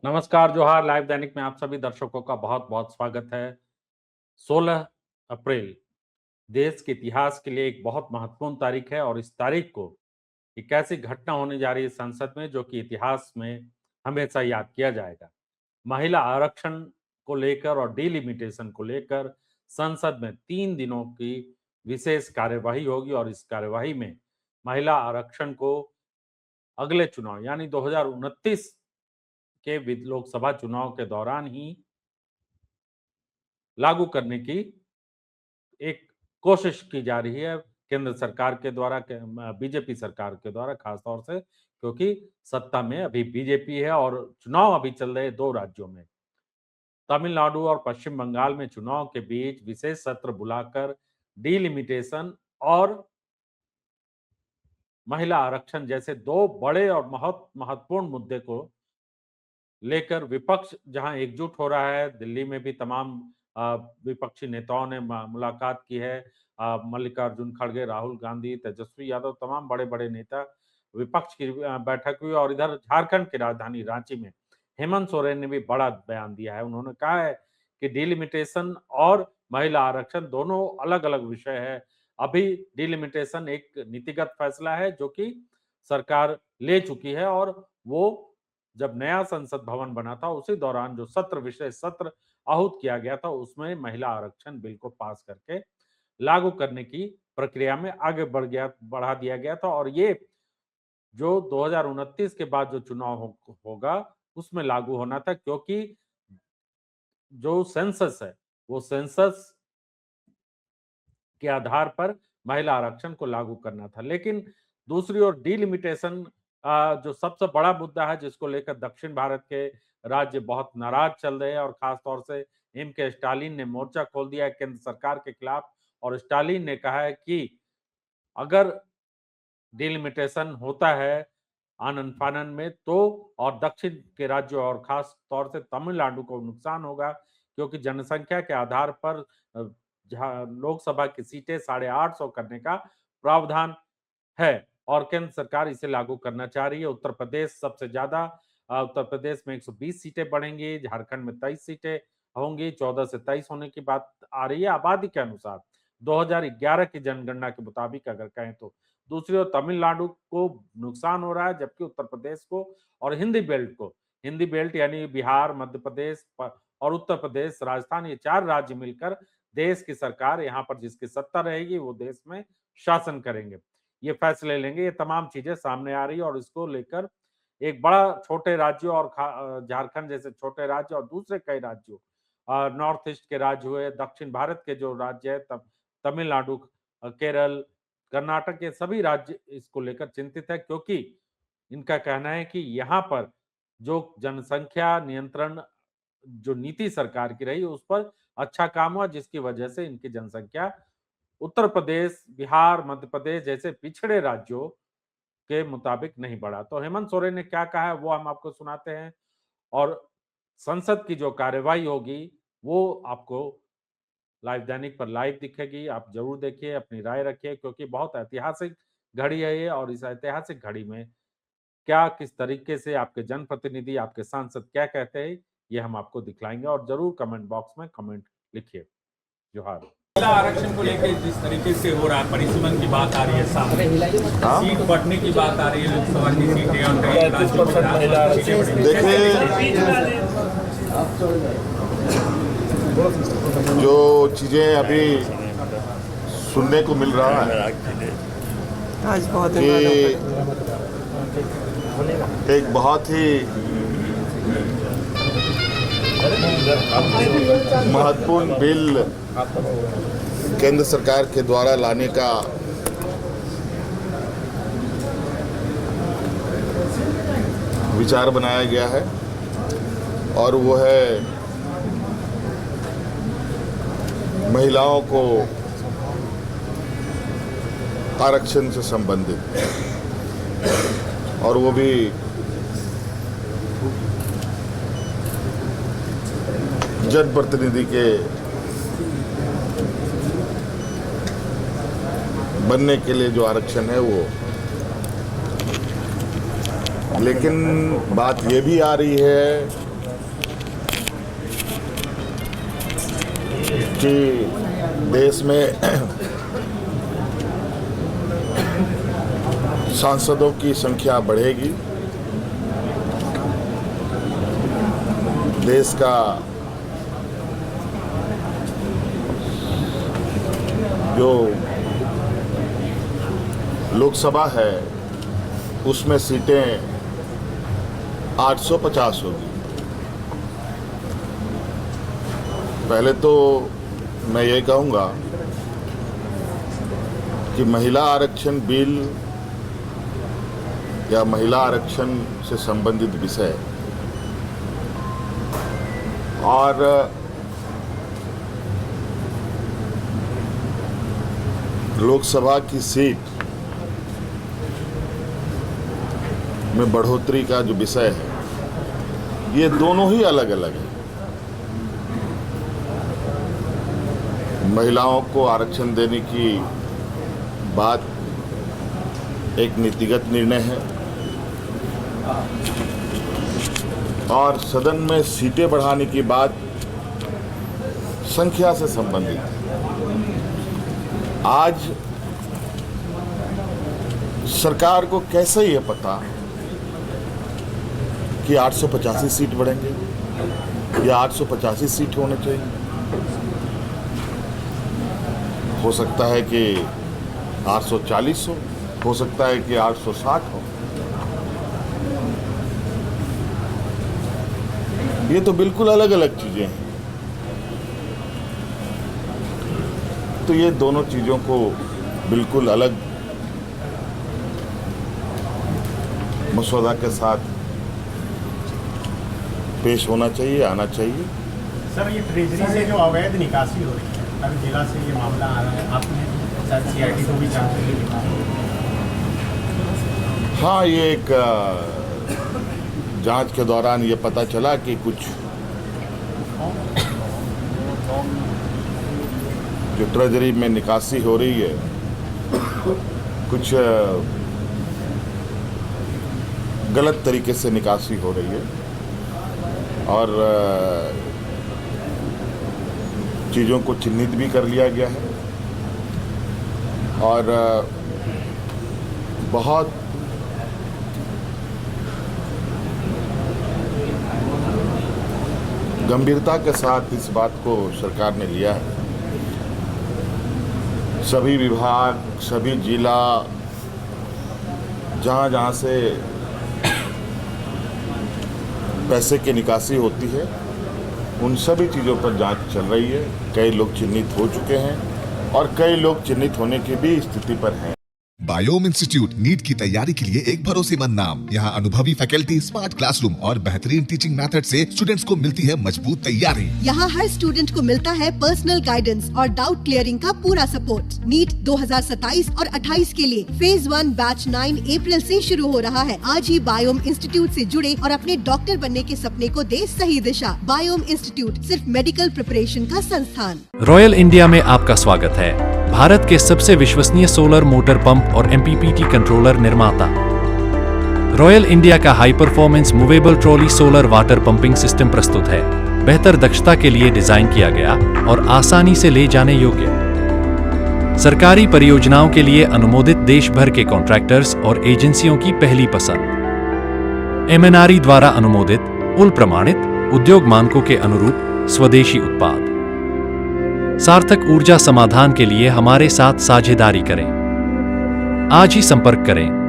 नमस्कार, जोहार। लाइव दैनिक में आप सभी दर्शकों का बहुत-बहुत स्वागत है। 16 अप्रैल देश के इतिहास के लिए एक बहुत महत्वपूर्ण तारीख है और इस तारीख को एक ऐसी घटना होने जा रही है संसद में जो कि इतिहास में हमेशा याद किया जाएगा। महिला आरक्षण को लेकर और डिलिमिटेशन को लेकर संसद में 3 दिनों की विशेष कार्यवाही होगी और इस कार्यवाही में महिला आरक्षण को अगले चुनाव यानी 2029 के लोकसभा चुनाव के दौरान ही लागू करने की एक कोशिश की जा रही है केंद्र सरकार के द्वारा, बीजेपी सरकार के द्वारा खास तौर से, क्योंकि सत्ता में अभी बीजेपी है और चुनाव अभी चल रहे 2 राज्यों में। तमिलनाडु और पश्चिम बंगाल में चुनाव के बीच विशेष सत्र बुलाकर डिलिमिटेशन और महिला आरक्षण जैसे 2 बड़े और महत्वपूर्ण मुद्दे को लेकर विपक्ष जहां एकजुट हो रहा है। दिल्ली में भी तमाम विपक्षी नेताओं ने मुलाकात की है। मल्लिकार्जुन खड़गे, राहुल गांधी, तेजस्वी यादव, तमाम बड़े-बड़े नेता विपक्ष की बैठक हुई और इधर झारखंड की राजधानी रांची में हेमंत सोरेन ने भी बड़ा बयान दिया है। उन्होंने कहा है कि डिलिमिटेशन और महिला आरक्षण दोनों अलग-अलग विषय है। अभी डिलिमिटेशन एक नीतिगत फैसला है जो कि सरकार ले चुकी है और वो जब नया संसद भवन बना था उसी दौरान जो विशेष सत्र आहूत किया गया था उसमें महिला आरक्षण बिल को पास करके लागू करने की प्रक्रिया में आगे बढ़ा दिया गया था और ये जो 2029 के बाद जो चुनाव होगा उसमें लागू होना था, क्योंकि जो सेंसस है वो सेंसस के आधार पर महिला आरक्षण को लागू करना था। लेकिन दूसरी ओर डिलिमिटेशन जो सबसे बड़ा मुद्दा है जिसको लेकर दक्षिण भारत के राज्य बहुत नाराज चल रहे हैं और खास तौर से एम के स्टालिन ने मोर्चा खोल दिया है केंद्र सरकार के खिलाफ और स्टालिन ने कहा है कि अगर डिलिमिटेशन होता है आनन फानन में तो और दक्षिण के राज्यों और खास तौर से तमिलनाडु को नुकसान होगा, क्योंकि जनसंख्या के आधार पर लोकसभा की सीटें 850 करने का प्रावधान है और केंद्र सरकार इसे लागू करना चाह रही है। उत्तर प्रदेश सबसे ज्यादा, उत्तर प्रदेश में 120 सीटें बढ़ेंगी, झारखंड में 23 सीटें होंगी, 14 से 23 होने की बात आ रही है आबादी के अनुसार 2011 की जनगणना के मुताबिक अगर कहें तो। दूसरी ओर तमिलनाडु को नुकसान हो रहा है जबकि उत्तर प्रदेश को और हिंदी बेल्ट यानी बिहार, मध्य प्रदेश और उत्तर प्रदेश, राजस्थान, ये 4 राज्य मिलकर देश की सरकार यहाँ पर जिसकी सत्ता रहेगी वो देश में शासन करेंगे, ये फैसले लेंगे। ये तमाम चीजें सामने आ रही है और इसको लेकर एक बड़ा छोटे राज्यों और झारखंड जैसे छोटे राज्य और दूसरे कई राज्यों, नॉर्थ ईस्ट के राज्य हुए, दक्षिण भारत के जो राज्य है तमिलनाडु, केरल, कर्नाटक, ये सभी राज्य इसको लेकर चिंतित है, क्योंकि इनका कहना है कि यहाँ पर जो जनसंख्या नियंत्रण जो नीति सरकार की रही उस पर अच्छा काम हुआ, जिसकी वजह से इनकी जनसंख्या उत्तर प्रदेश, बिहार, मध्य प्रदेश जैसे पिछड़े राज्यों के मुताबिक नहीं बढ़ा। तो हेमंत सोरेन ने क्या कहा है वो हम आपको सुनाते हैं और संसद की जो कार्यवाही होगी वो आपको लाइव दैनिक पर लाइव दिखेगी। आप जरूर देखिए, अपनी राय रखिए, क्योंकि बहुत ऐतिहासिक घड़ी है ये और इस ऐतिहासिक घड़ी में क्या किस तरीके से आपके जनप्रतिनिधि, आपके सांसद क्या कहते हैं, ये हम आपको दिखलाएंगे और जरूर कमेंट बॉक्स में कमेंट लिखिए। जोहार। महिला आरक्षण को लेकर जिस तरीके से हो रहा है, परिसीमन की बात आ रही है, सामने सीट बढ़ने की बात आ रही है, लोकसभा की सीटें और देखिए जो चीजें अभी सुनने को मिल रहा है आज बहुत कि एक बहुत ही महत्वपूर्ण बिल केंद्र सरकार के द्वारा लाने का विचार बनाया गया है और वो है महिलाओं को आरक्षण से संबंधित, और वो भी जनप्रतिनिधि के बनने के लिए जो आरक्षण है वो। लेकिन बात ये भी आ रही है कि देश में सांसदों की संख्या बढ़ेगी, देश का जो लोकसभा है उसमें सीटें 850 होगी। पहले तो मैं ये कहूँगा कि महिला आरक्षण बिल या महिला आरक्षण से संबंधित विषय और लोकसभा की सीट में बढ़ोतरी का जो विषय है, ये दोनों ही अलग अलग है। महिलाओं को आरक्षण देने की बात एक नीतिगत निर्णय है और सदन में सीटें बढ़ाने की बात संख्या से संबंधित है। आज सरकार को कैसे ये पता कि 885 सीट बढ़ेंगे या 885 सीट होने चाहिए? हो सकता है कि 840 हो सकता है कि 860 हो। ये तो बिल्कुल अलग अलग चीजें हैं। तो ये दोनों चीजों को बिल्कुल अलग मसौदा के साथ पेश होना चाहिए, आना चाहिए। सर, ये ट्रेजरी से जो अवैध निकासी हो रही है, अभी जिला से ये मामला आ रहा है, आपने शायद CID को भी जानकारी दी? हाँ, ये एक जांच के दौरान ये पता चला कि कुछ जो ट्रेजरी में निकासी हो रही है, कुछ गलत तरीके से निकासी हो रही है और चीज़ों को चिन्हित भी कर लिया गया है और बहुत गंभीरता के साथ इस बात को सरकार ने लिया है। सभी विभाग, सभी जिला, जहाँ से पैसे की निकासी होती है, उन सभी चीज़ों पर जांच चल रही है। कई लोग चिन्हित हो चुके हैं और कई लोग चिन्हित होने की भी स्थिति पर हैं। बायोम इंस्टीट्यूट नीट की तैयारी के लिए एक भरोसेमंद नाम। यहाँ अनुभवी फैकल्टी, स्मार्ट क्लासरूम और बेहतरीन टीचिंग मेथड से स्टूडेंट्स को मिलती है मजबूत तैयारी। यहाँ हर स्टूडेंट को मिलता है पर्सनल गाइडेंस और डाउट क्लियरिंग का पूरा सपोर्ट। नीट 2027 और 28 के लिए फेज 1 बैच 9 अप्रैल से शुरू हो रहा है। आज ही बायोम इंस्टीट्यूट से जुड़े और अपने डॉक्टर बनने के सपने को दे सही दिशा। बायोम इंस्टीट्यूट सिर्फ मेडिकल प्रिपरेशन का संस्थान। रॉयल इंडिया में आपका स्वागत है। भारत के सबसे विश्वसनीय सोलर मोटर पंप और MPPT कंट्रोलर निर्माता। रॉयल इंडिया का high performance movable trolley solar water pumping system प्रस्तुत है। बेहतर दक्षता के लिए डिजाइन किया गया और आसानी से ले जाने योग्य। सरकारी परियोजनाओं के लिए अनुमोदित देश भर के कॉन्ट्रैक्टर्स और एजेंसियों की पहली पसंद। MNRE द्वारा अनुमोदित, उल प्रमाणित, उद्योग मानकों के अनुरूप स्वदेशी उत्पाद। सार्थक ऊर्जा समाधान के लिए हमारे साथ साझेदारी करें। आज ही संपर्क करें।